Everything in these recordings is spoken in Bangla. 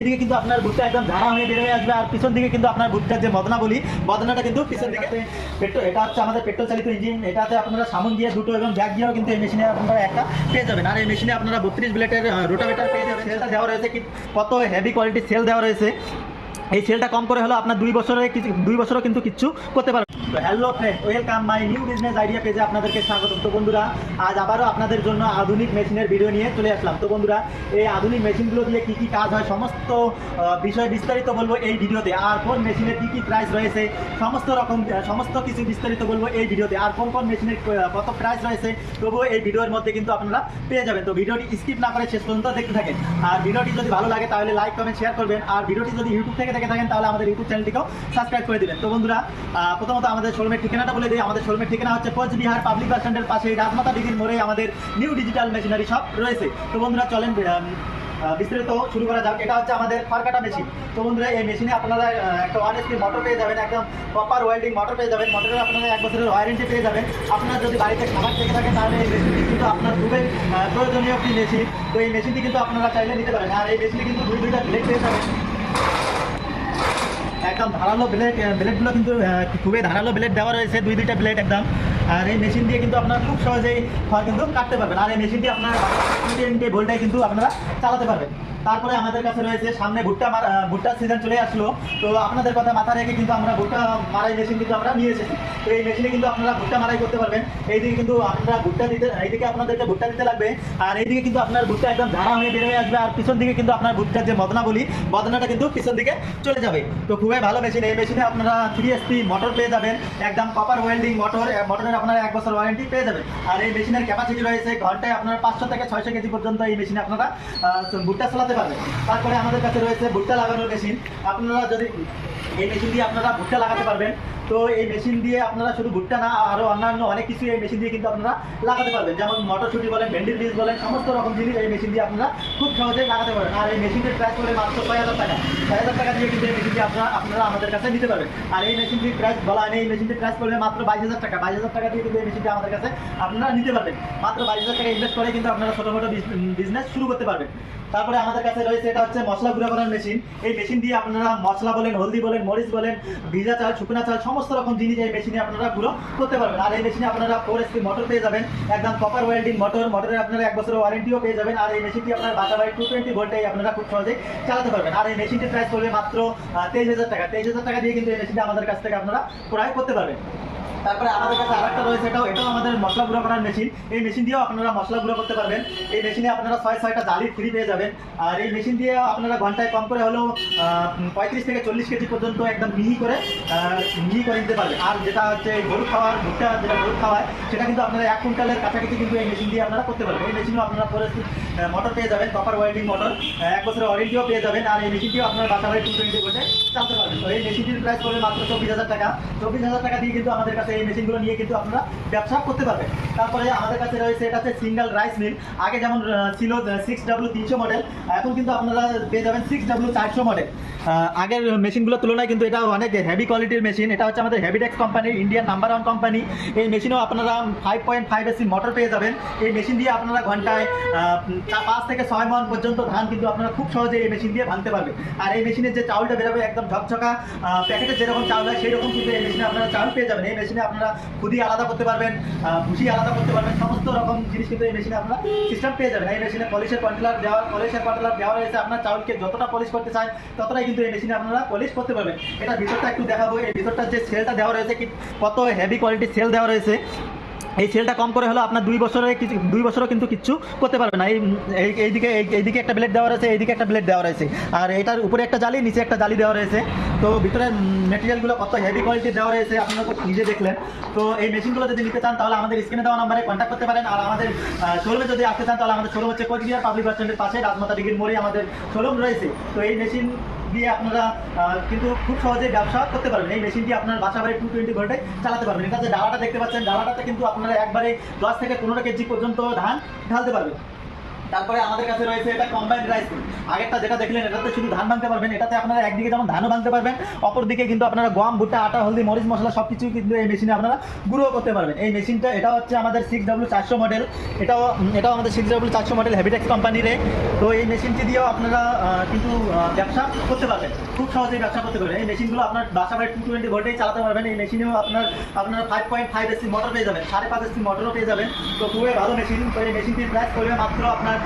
এদিকে কিন্তু আপনার ভুট্টা একদম ঝাড়া হয়ে বের হয়ে আসবে, আর পিছন দিকে কিন্তু আপনার ভুট্টার যে মদনা বলি, মদনাটা কিন্তু পিছন দিকে পেট্রোল, এটা হচ্ছে আমাদের পেট্রোল চালিত ইঞ্জিন। এটাতে আপনারা সামন দিয়ে দুটো এবং ব্যাক দিয়েও কিন্তু এই মেশিনে আপনারা একটা পেয়ে যাবেন। আর এই মেশিনে আপনারা 32 ব্লেডের রোটাভেটার পেয়ে যাবেন। সেলটা দেওয়া রয়েছে, কি কত হেভি কোয়ালিটির সেল দেওয়া রয়েছে। এই সেলটা কম করে হলো আপনার 2 বছরও কিন্তু কিচ্ছু করতে পারবে। তো hello friend, welcome my new business idea পেজে আপনাদেরকে স্বাগত। তো বন্ধুরা, আজ আবারও আপনাদের জন্য আধুনিক মেশিনের ভিডিও নিয়ে চলে আসলাম। তো বন্ধুরা, এই আধুনিক মেশিনগুলো দিয়ে কী কী কাজ হয় সমস্ত বিষয় বিস্তারিত বলবো এই ভিডিওতে। আর কোন মেশিনের কী কী প্রাইস রয়েছে সমস্ত কিছু বিস্তারিত বলবো এই ভিডিওতে। আর কোন কোন মেশিনের কত প্রাইস রয়েছে তবুও এই ভিডিওর মধ্যে কিন্তু আপনারা পেয়ে যাবেন। তো ভিডিওটি স্কিপ না করে শেষ পর্যন্ত দেখতে থাকেন। আর ভিডিওটি যদি ভালো লাগে তাহলে লাইক কমেন্ট শেয়ার করবেন। আর ভিডিওটি যদি ইউটিউব থেকে দেখে থাকেন তাহলে আমাদের ইউটিউব চ্যানেলটিকেও সাবস্ক্রাইব করে দিবেন। তো বন্ধুরা, প্রথমত আমাদের শোরুমের ঠিকানাটা বলে দিই। আমাদের শোরুমের ঠিকানা হচ্ছে কোচবিহার পাবলিক বাস স্ট্যান্ডের পাশে রাজমাতা ডিগ্রির মোড়ে আমাদের নিউ ডিজিটাল মেশিনারি শপ রয়েছে। তো বন্ধুরা চলেন বিস্তারিত শুরু করা যাক। এটা হচ্ছে আমাদের ফারকাটা মেশিন। তো বন্ধুরা, এই মেশিনে আপনারা একটা 1 HP মোটর পেয়ে যাবেন, একদম প্রপার ওয়েল্ডিং মোটর পেয়ে যাবেন। মোটরের আপনারা 1 বছরের ওয়ারেন্টি পেয়ে যাবেন। আপনারা যদি বাড়িতে খাবার থেকে থাকেন তাহলে এই মেশিনটি কিন্তু আপনার খুবই প্রয়োজনীয় একটি মেশিন। তো এই মেশিনটি কিন্তু আপনারা চাইলে নিতে পারেন। আর এই মেশিনে কিন্তু দুইটা ব্লেড পেয়ে যাবেন, একদম ধারালো ব্লেডগুলো কিন্তু খুবই ধারালো ব্লেড দেওয়া রয়েছে, দুইটা ব্লেড একদম। আর এই মেশিন দিয়ে কিন্তু আপনারা খুব সহজেই খড় কিন্তু কাটতে পারবেন। আর এই মেশিনটি আপনার 20 ভোল্টে কিন্তু আপনারা চালাতে পারবেন। তারপরে আমাদের কাছে রয়েছে সামনে ভুট্টার সিজন চলে আসলো। তো আপনাদের কথা মাথা রেখে কিন্তু আমরা ভুট্টা মারাই মেশিন কিন্তু আমরা নিয়ে এসেছি। তো এই মেশিনে কিন্তু আপনারা ভুট্টা মারাই করতে পারবেন। এইদিকে কিন্তু আপনারা এইদিকে আপনাদেরকে ভুট্টা দিতে লাগবে। আর এইদিকে কিন্তু আপনার ভুট্টা একদম ঝাড়া হয়ে বের হয়ে আসবে, আর পিছন দিকে কিন্তু আপনার ভুট্টার যে মদনা বলি, মদনাটা কিন্তু পিছন দিকে চলে যাবে। তো খুবই ভালো মেশিন। এই মেশিনে আপনারা 3 HP মোটর পেয়ে যাবেন, একদম কপার ওয়েল্ডিং মোটরের আপনারা 1 বছর ওয়ারেন্টি পেয়ে যাবেন। আর এই মেশিনের ক্যাপাসিটি রয়েছে ঘন্টায় আপনারা 500 থেকে 600 কেজি পর্যন্ত এই মেশিনে আপনারা ভুট্টা চালাতে পারবেন। তারপরে আমাদের কাছে রয়েছে ভুট্টা লাগানোর মেশিন। আপনারা যদি এই মেশিন দিয়ে আপনারা ভুট্টা লাগাতে পারবেন। তো এই মেশিন দিয়ে আপনারা শুধু ভুট্টা না, আরও অন্যান্য অনেক কিছু এই মেশিন দিয়ে কিন্তু আপনারা লাগাতে পারবেন। যেমন মটরশুঁটি বলেন, ভেন্ডির বীজ বলেন, সমস্ত রকম জিনিস এই মেশিন দিয়ে আপনারা খুব সহজেই লাগাতে পারবেন। আর এই মেশিনটির প্রাইস করে মাত্র 6,000 টাকা। 6,000 টাকা দিয়ে কিন্তু এই মেশিনটি আপনারা আমাদের কাছে নিতে পারবেন। আর এই মেশিনটির প্রাইস বলা হয়, এই মেশিনটির প্রাইস করবে মাত্র 22,000 টাকা। 22,000 টাকা দিয়ে কিন্তু এই মেশিনটি আমাদের কাছে আপনারা নিতে পারবেন। মাত্র 22,000 টাকা ইনভেস্ট করে কিন্তু আপনারা ছোটো মোটো বিজনেস শুরু করতে পারবেন। তারপরে আমাদের কাছে রয়েছে এটা হচ্ছে মশলা গুঁড়া করার মেশিন। এই মেশিন দিয়ে আপনারা মশলা বলেন, হলদি বলেন, মরিচ বলেন, ভিজা চাল, শুকনা চাল, সমস্ত রকম জিনিস এই মেশিনে আপনারা গুঁড়ো করতে পারবেন। আর এই মেশিনে আপনারা 4 HP মোটর পেয়ে যাবেন, একদম কপার ওয়েল্ডিং মোটরে আপনারা 1 বছরের ওয়ারেন্টিও পেয়ে যাবেন। আর এই মেশিনটি আপনার বাসা বাড়ি 220 ভোল্টে আপনারা খুব সহজেই চালাতে পারবেন। আর এই মেশিনটির প্রাইস পড়বে মাত্র 23,000 টাকা। 23,000 টাকা দিয়ে কিন্তু এই মেশিনটি আমাদের কাছ থেকে আপনারা ক্রয় করতে পারবেন। তারপরে আমাদের কাছে আরেকটা রয়েছে, এটাও আমাদের মশলা গুঁড়ো করার মেশিন। এই মেশিন দিয়েও আপনারা মশলা গুঁড়ো করতে পারবেন। এই মেশিনে আপনারা 6টা জালি ফ্রি পেয়ে যাবেন। আর এই মেশিন দিয়ে আপনারা ঘন্টায় কম করে হলেও 35 থেকে 40 কেজি পর্যন্ত একদম মিহি করে নিতে পারবেন। আর যেটা হচ্ছে গরু খাওয়ার ভুট্টা, যেটা গরু খাওয়ায়, সেটা কিন্তু আপনারা 1 কুইন্টালের কাছাকাছি কিন্তু এই মেশিন দিয়ে আপনারা করতে পারবেন। এই মেশিনেও আপনারা মোটর পেয়ে যাবেন, কপার ওয়েল্ডিং মোটর, 1 বছরের ওয়ারেন্টিও পেয়ে যাবেন। আর এই মেশিনটিও আপনারা বাসা বাড়ি 220 ভোল্টে চালাতে পারবেন। তো এই মেশিনটির প্রাইস পড়বে মাত্র 24,000 টাকা। 24,000 টাকা দিয়ে কিন্তু আমাদের কাছে এই মেশিনগুলো নিয়ে কিন্তু আপনারা ব্যবসা করতে পারবেন। তারপরে আমাদের কাছে রয়েছে এটা হচ্ছে সিঙ্গেল রাইস মিল। আগে যেমন ছিল 6W300 মডেল, এখন কিন্তু আপনারা পেয়ে যাবেন 6W400 মডেল। আগের মেশিনগুলোর তুলনায় কিন্তু এটা অনেক হেভি কোয়ালিটির মেশিন। এটা হচ্ছে আমাদের হেভিটেক্স কোম্পানির ইন্ডিয়ান নাম্বার 1 কোম্পানি। এই মেশিনেও আপনারা 5.5 HP মোটর পেয়ে যাবেন। এই মেশিন দিয়ে আপনারা ঘন্টায় 5 থেকে 6 মণ পর্যন্ত ধান কিন্তু আপনারা খুব সহজে এই মেশিন দিয়ে ভাঙতে পারবেন। আর এই মেশিনের যে চাউলটা বেরোবে একদম ঝকঝকা, প্যাকেটে যেরকম চাউল হয় সেই রকম কিন্তু এই মেশিনে আপনারা চাউল পেয়ে যাবেন। এই মেশিনে আপনারা খুদি আলাদা করতে পারবেন, ভুসি আলাদা করতে পারবেন, সমস্ত রকম জিনিস কিন্তু এই মেশিনে আপনারা সিস্টেম পেয়ে যাবেন। এই মেশিনে পলিশের কন্ট্রোলার দেওয়া রয়েছে। আপনার চাউলকে যতটা পলিশ করতে চান ততটাই কিন্তু এই মেশিনে আপনারা পলিশ করতে পারবেন। এটা ভিতরটা একটু দেখাবো। এই ভিতরটার যে সেলটা দেওয়া রয়েছে, কত হেভি কোয়ালিটির সেল দেওয়া রয়েছে। এই সেলটা কম করে হলো আপনার 2 বছরও কিন্তু কিচ্ছু করতে পারবে না। এইদিকে একটা ব্লেড দেওয়া রয়েছে, এইদিকে একটা ব্লেড দেওয়া রয়েছে। আর এটার উপরে একটা জালি, নিচে একটা জালি দেওয়া রয়েছে। তো ভিতরের মেটেরিয়ালগুলো কত হেভি কোয়ালিটি দেওয়া রয়েছে আপনারা তো নিজে দেখলেন। তো এই মেশিনগুলো যদি নিতে চান তাহলে আমাদের স্ক্রিনে দেওয়া নাম্বারে কন্ট্যাক্ট করতে পারেন। আর আমাদের শোরুমে যদি আসতে চান তাহলে আমাদের শোরুম হচ্ছে কোচবিহার পাবলিক বাস স্ট্যান্ডের পাশে রাজমাতা ডিগ্রির মোড়ে আমাদের শোরুম রয়েছে। তো এই মেশিন দিয়ে আপনারা কিন্তু খুব সহজে ব্যবসা করতে পারবেন। এই মেশিনটি আপনার বাসা বাড়ি 220 ভোল্টে চালাতে পারবেন। এটা যে ডালাটা দেখতে পাচ্ছেন, ডালাটাতে কিন্তু আপনারা একবারে 10 থেকে 15 কেজি পর্যন্ত ধান ঢালতে পারবেন। তারপরে আমাদের কাছে রয়েছে এটা কম্বাইন্ড রাইস মিল। আগেরটা যেটা দেখলেন এটাতে শুধু ধান ভাঙতে পারবেন, এটাতে আপনারা একদিকে যেমন ধানও ভাঙতে পারবেন, অপরদিকে কিন্তু আপনারা গম, ভুট্টা, আটা, হলদি, মরিচ মশলা সব কিছু কিন্তু এই মেশিনে আপনারা গুঁড়ো করতে পারবেন। এই মেশিনটা এটা হচ্ছে আমাদের 6W400 মডেল, এটাও আমাদের 6W400 মডেল হেভিটেক্স কোম্পানির। তো এই মেশিনটি দিয়েও আপনারা কিন্তু ব্যবসা করতে পারবেন, খুব সহজেই ব্যবসা করতে পারবেন। এই মেশিনগুলো আপনার বাসা বাড়ি 220 ভোল্টেই চালাতে পারবেন। এই মেশিনেও আপনারা 5.5 এসি মোটর পেয়ে যাবেন, 5.5 এসি মোটরও পেয়ে যাবেন। তো খুবই ভালো মেশিন। তো এই মেশিনটির প্রাইস পড়বে মাত্র আপনার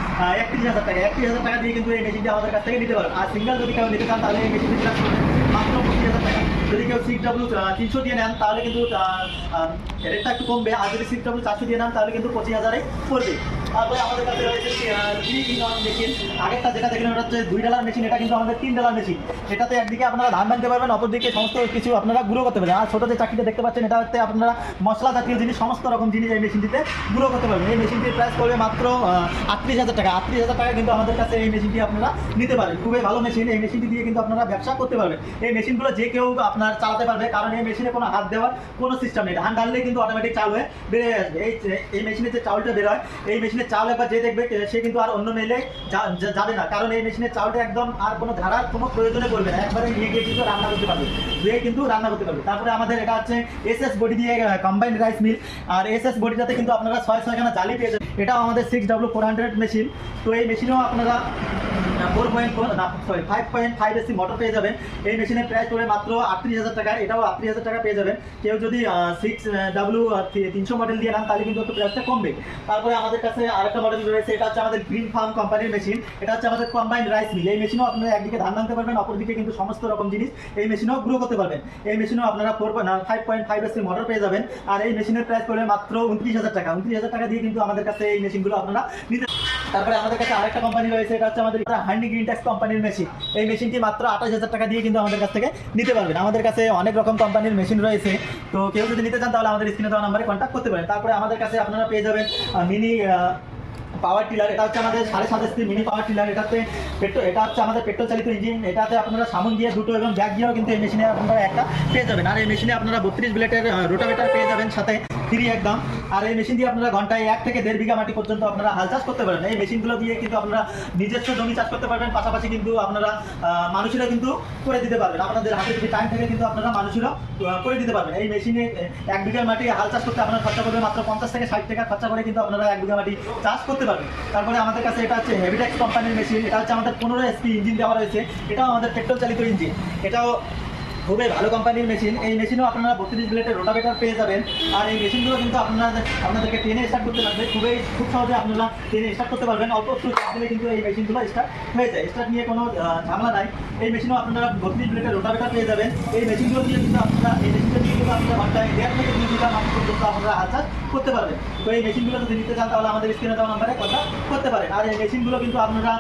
31,000 টাকা। 31,000 টাকা দিয়ে কিন্তু এই মেশিনটি আমাদের কাছ থেকে নিতে পারবেন। আর সিঙ্গেল যদি কেউ নিতে চান তাহলে এই মেশিনটির প্রাইস পড়বে মাত্র 25,000 টাকা। যদি কেউ 6W300 দিয়ে নেন তাহলে কিন্তু রেটটা একটু কমবে, আর যদি 6W400 দিয়ে নেন তাহলে কিন্তু 25,000-এ পড়বে। তারপরে আমাদের কাছে রয়েছে মেশিন। আগেরটা যেটা দেখলেন ওটা হচ্ছে $2 মেশিন, এটা কিন্তু আমাদের $3 মেশিন। এটাতে একদিকে আপনারা ধান ভাঙতে পারবেন, অপরদিকে সমস্ত কিছু আপনারা গুঁড়ো করতে পারবেন। আর ছোটো যে চাকরিটা দেখতে পাচ্ছেন এটা হচ্ছে আপনারা মশলা জাতীয় জিনিস, সমস্ত রকম জিনিস এই মেশিনটিতে গুঁড়ো করতে পারবেন। এই মেশিনটির প্রাইস পড়বে মাত্র 38,000 টাকা। 38,000 টাকা কিন্তু আমাদের কাছে এই মেশিনটি আপনারা নিতে পারেন। খুবই ভালো মেশিন। এই মেশিনটি দিয়ে কিন্তু আপনারা ব্যবসা করতে পারবেন। এই মেশিনগুলো যে কেউ আপনার চালাতে পারবে, কারণ এই মেশিনে কোনো হাত দেওয়ার কোনো সিস্টেম নেই। ধান ঢাললেই কিন্তু অটোমেটিক চাল হয়ে বেড়ে আসবে। এই মেশিনে যে চাউলটা বের হয়, এই মেশিনের চাল একবার যে দেখবে সে কিন্তু আর অন্য মেলে যাবে না, কারণ এই মেশিনের চাউলটা একদম আর কোনো ধারার কোনো প্রয়োজনে পড়বে না, একবারে নিয়ে গিয়ে কিন্তু রান্না করতে পারবে, ধুয়ে কিন্তু রান্না করতে পারবে। তারপরে আমাদের এটা হচ্ছে SS বডি দিয়ে কম্বাইন্ড রাইস মিল। আর SS বডিটাতে কিন্তু আপনারা 6খানা জালি পেয়ে যাবেন। এটাও আমাদের 6W400 মেশিন। তো এই মেশিনেও আপনারা 5.5 এসি মোটর পেয়ে যাবেন। এই মেশিনের প্রাইস পড়বে মাত্র 38,000 টাকা। এটাও 38,000 টাকা পেয়ে যাবেন। কেউ যদি 6W300 মডেল দিয়ে নেন তাহলে কিন্তু একটু প্রাইসটা কমবে। তারপরে আমাদের কাছে আরেকটা মডেল রয়েছে, এটা হচ্ছে আমাদের গ্রিন ফার্ম কোম্পানির মেশিন। এটা হচ্ছে আমাদের কম্বাইন্ড রাইস মিল। এই মেশিনেও আপনারা একদিকে ধান ভাঙতে পারবেন, অপরদিকে কিন্তু সমস্ত রকম জিনিস এই মেশিনেও গুঁড়ো করতে পারবেন। এই মেশিনেও আপনারা 5.5 এসি মোটর পেয়ে যাবেন। আর এই মেশিনের প্রাইস পড়বে মাত্র 29,000 টাকা। 29,000 টাকা দিয়ে কিন্তু আমাদের কাছে এই মেশিনগুলো আপনারা নিতে। তারপরে আমাদের কাছে আরেকটা কোম্পানি রয়েছে, এটা হচ্ছে আমাদের হান্ডি গ্রিনটেক্স কোম্পানির মেশিন। এই মেশিনটি মাত্র 28,000 টাকা দিয়ে কিন্তু আমাদের কাছ থেকে নিতে পারবেন। আমাদের কাছে অনেক রকম কোম্পানির মেশিন রয়েছে, তো কেউ যদি নিতে চান তাহলে আমাদের স্ক্রিনে দেওয়া নাম্বারে কন্ট্যাক্ট করতে পারেন। তারপরে আমাদের কাছে আপনারা পেয়ে যাবেন মিনি পাওয়ার টিলার। এটা হচ্ছে আমাদের 7.5 এসপি মিনি পাওয়ার টিলার। এটা হচ্ছে আমাদের পেট্রোল চালিত ইঞ্জিন। এটাতে আপনারা সামন দিয়ে দুটো এবং ব্যাক দিয়েও কিন্তু এই মেশিনে আপনারা একটা পেয়ে যাবেন। আর এই মেশিনে আপনারা 32 ব্লেডের রোটাভেটার পেয়ে যাবেন সাথে ফ্রি একদম। আর এই মেশিন দিয়ে আপনারা ঘন্টায় 1 থেকে 1.5 বিঘা মাটি পর্যন্ত আপনারা হাল চাষ করতে পারবেন। এই মেশিনগুলো দিয়ে কিন্তু আপনারা নিজস্ব জমি চাষ করতে পারবেন, পাশাপাশি কিন্তু আপনারা মানুষেরা কিন্তু করে দিতে পারবেন। আপনাদের হাতে যদি টাইম থাকে কিন্তু আপনারা মানুষেরা করে দিতে পারবেন। এই মেশিনে 1 বিঘা মাটি হাল চাষ করতে আপনার খরচা করবে মাত্র 50 থেকে 60 টাকা খরচা করে কিন্তু আপনারা 1 বিঘা মাটি চাষ করতে পারবেন। তারপরে আমাদের কাছে এটা হচ্ছে হেভিটেক্স কোম্পানির মেশিন। এটা হচ্ছে আমাদের 15 এসপি ইঞ্জিন দেওয়া রয়েছে। এটাও আমাদের পেট্রোল চালিত ইঞ্জিন। এটাও খুবই ভালো কোম্পানির মেশিন। এই মেশিনেও আপনারা 32 ব্লেডের রোটাভেটার পেয়ে যাবেন। আর এই মেশিনগুলো কিন্তু আপনাদেরকে টেনে স্টার্ট করতে লাগবে, খুব সহজে আপনারা টেনে স্টার্ট করতে পারবেন। অল্প একটু চাপ দিলে কিন্তু এই মেশিনগুলো স্টার্ট হয়ে যায়। স্টার্ট নিয়ে কোনো ঝামেলা নাই। এই মেশিনেও আপনারা 32 ব্লেডের রোটাভেটার পেয়ে যাবেন। এই মেশিনগুলো দিয়ে কিন্তু আপনারা ঘন্টায় 1.5 থেকে 2 বিঘা মাটি পর্যন্ত আপনারা হাল চাষ করতে পারবেন। তো এই মেশিনগুলো যদি নিতে চান তাহলে আমাদের স্ক্রিনে দেওয়া নাম্বারে কন্ট্যাক্ট করতে পারেন। আর এই মেশিনগুলো কিন্তু আপনারা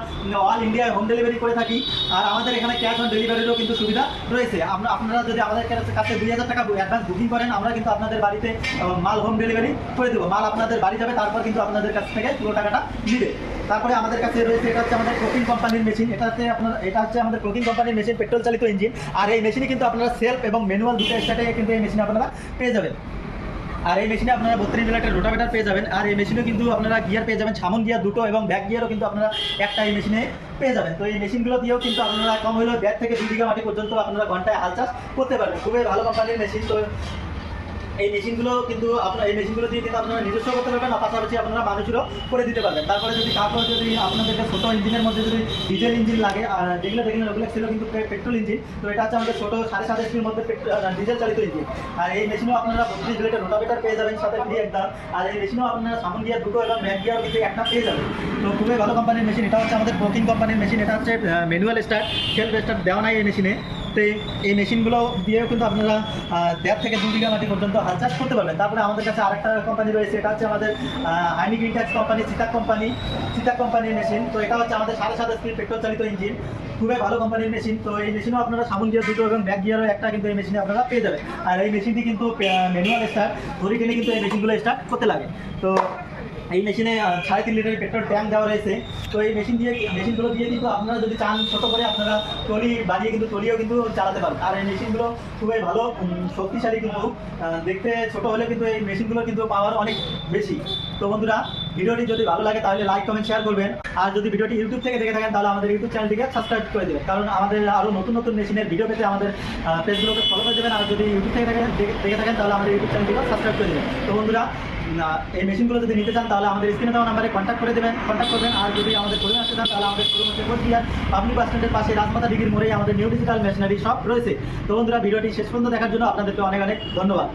অল ইন্ডিয়ায় হোম ডেলিভারি করে থাকি। আর আমাদের এখানে ক্যাশ অন ডেলিভারিরও কিন্তু সুবিধা রয়েছে। আপনারা যদি আমাদের কাছে 2,000 টাকা অ্যাডভান্স বুকিং করেন, আমরা কিন্তু আপনাদের বাড়িতে মাল হোম ডেলিভারি করে দেবো। মাল আপনাদের বাড়ি যাবে, তারপর কিন্তু আপনাদের কাছ থেকে পুরো টাকাটা নিবে। তারপরে আমাদের কাছে রয়েছে এটা হচ্ছে আমাদের ক্লোকিং কোম্পানির মেশিন। এটা হচ্ছে আমাদের ক্লোকিং কোম্পানির মেশিন, পেট্রোল চালিত ইঞ্জিন। আর এই মেশিনে কিন্তু আপনারা সেলফ এবং ম্যানুয়াল দুটো স্টার্টে কিন্তু এই মেশিনে আপনারা পেয়ে যাবেন। আর এই মেশিনে আপনারা 32 ব্লেডের রোটাভেটার পেয়ে যাবেন। আর এই মেশিনেও কিন্তু আপনারা গিয়ার পেয়ে যাবেন, সামন গিয়ার দুটো এবং ব্যাক গিয়ারও কিন্তু আপনারা একটা এই মেশিনে পেয়ে যাবেন। তো এই মেশিনগুলো দিয়েও কিন্তু আপনারা কম হলেও 1.5 থেকে 2 বিঘা মাটি পর্যন্ত আপনারা ঘন্টায় হাল চাষ করতে পারবেন। খুবই ভালো কোম্পানির মেশিন। তো এই মেশিনগুলো কিন্তু এই মেশিনগুলো দিয়ে কিন্তু আপনারা নিজস্ব করতে পারবেন, পাশাপাশি আপনারা মানুষেরও করে দিতে পারবেন। তারপরে যদি আপনাদেরকে ছোটো ইঞ্জিনের মধ্যে যদি ডিজেল ইঞ্জিন লাগে, যেগুলো দেখলেন ওগুলো ছিল কিন্তু পেট্রোল ইঞ্জিন। তো এটা হচ্ছে আমাদের ছোটো 7.5 এসপির মধ্যে ডিজেল চালিত ইঞ্জিন। আর এই মেশিনেও আপনারা 32 ব্লেডের রোটাভেটার পেয়ে যাবেন সাথে ফ্রি একদম। আর এই মেশিনেও আপনারা সামন গিয়ার দুটো এবং ব্যাক গিয়ার কিন্তু একটা পেয়ে যাবেন। তো খুবই ভালো কোম্পানির মেশিন। এটা হচ্ছে আমাদের ক্লোকিং কোম্পানির মেশিন। এটা হচ্ছে ম্যানুয়াল স্টার্ট, সেলফ স্টার্ট দেওয়া নাই এই মেশিনে। তো এই মেশিনগুলো দিয়েও কিন্তু আপনারা 1.5 থেকে 2 বিঘা মাটি পর্যন্ত হাল চাষ করতে পারবেন। তারপরে আমাদের কাছে আরেকটা কোম্পানি রয়েছে, এটা হচ্ছে আমাদের হান্ডি গ্রিনটেক্স কোম্পানি, চিতাক কোম্পানির মেশিন। তো এটা হচ্ছে আমাদের 7.5 এসপির পেট্রোল চালিত ইঞ্জিন। খুবই ভালো কোম্পানির মেশিন। তো এই মেশিনও আপনারা সামন গিয়ার দুটো এবং ব্যাক গিয়ারও একটা কিন্তু এই মেশিনে আপনারা পেয়ে যাবেন। আর এই মেশিনটি কিন্তু ম্যানুয়াল স্টার্ট, ধরে টেনে কিন্তু এই মেশিনগুলো স্টার্ট করতে লাগে। তো এই মেশিনে 3.5 লিটারের পেট্রোল ট্যাঙ্ক দেওয়া রয়েছে। তো এই মেশিনগুলো দিয়ে কিন্তু আপনারা যদি চান ছোট করে আপনারা ট্রলি বানিয়ে কিন্তু ট্রলিও কিন্তু চালাতে পারবেন। আর এই মেশিনগুলো খুবই ভালো শক্তিশালী, কিন্তু দেখতে ছোট হলে কিন্তু এই মেশিনগুলো কিন্তু পাওয়ার অনেক বেশি। তো বন্ধুরা, ভিডিওটি যদি ভালো লাগে তাহলে লাইক কমেন্ট শেয়ার করবেন। আর যদি ভিডিওটি ইউটিউব থেকে দেখে থাকেন তাহলে আমাদের ইউটিউব চ্যানেলটিকে সাবস্ক্রাইব করে দেবেন, কারণ আমাদের আরও নতুন নতুন মেশিনের ভিডিও পেতে আমাদের পেজগুলোকে ফলো করে দেবেন। আর যদি ইউটিউব থেকে দেখে থাকেন তাহলে আমাদের ইউটিউব চ্যানেলটিকে সাবস্ক্রাইব করে দেবেন। তো বন্ধুরা, এই মেশিনগুলো যদি নিতে চান তাহলে আমাদের স্ক্রিনে দেওয়া নাম্বারে কন্ট্যাক্ট করবেন। আর যদি আমাদের শোরুমে আসতে চান তাহলে আমাদের শোরুম হচ্ছে কোচবিহার পাবলিক বাস স্ট্যান্ডের পাশে রাজমাতা ডিগির মোড়ে আমাদের নিউ ডিজিটাল মেশিনারি শপ রয়েছে। তো বন্ধুরা, ভিডিওটি শেষ পর্যন্ত দেখার জন্য আপনাদেরকে অনেক অনেক ধন্যবাদ।